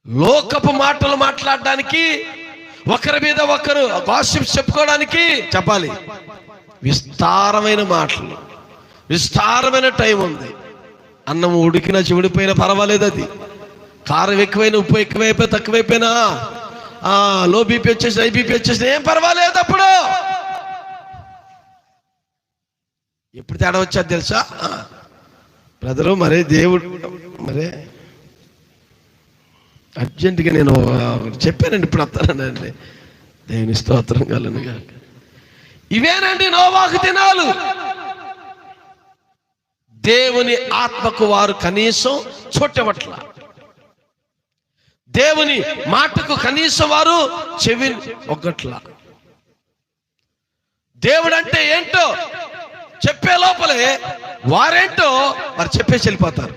లోకపు మాటలు మాట్లాడడానికి, ఒకరి మీద ఒకరు గాసిప్స్ చెప్పుకోవడానికి చెప్పాలి. విస్తారమైన మాటలు, విస్తారమైన టైం ఉంది. అన్నం ఉడికినా చెవిడిపోయినా పర్వాలేదు, అది కారం ఎక్కువైనా ఉప్పు ఎక్కువైపోయినా తక్కువైపోయినా, లో బీపీ వచ్చేసిన హై బీపీ వచ్చేసిన ఏం పర్వాలేదు. అప్పుడు ఎప్పుడు తేడా వచ్చాది తెలుసా బ్రదరు? మరే దేవుడు మరే అర్జెంటుగా నేను చెప్పానండి, ఇప్పుడు వస్తానండి. దేవుని స్తోత్రం కలుగునుగా. ఇవేనండి నోవాహు దినాలు. దేవుని ఆత్మకు వారు కనీసం చోటవట్ల, దేవుని మాటకు కనీసం వారు చెవి ఒగ్గట్ల. దేవుడు అంటే ఏంటో చెప్పే లోపలే వారేంటో మరి చెప్పేసి వెళ్ళిపోతారు.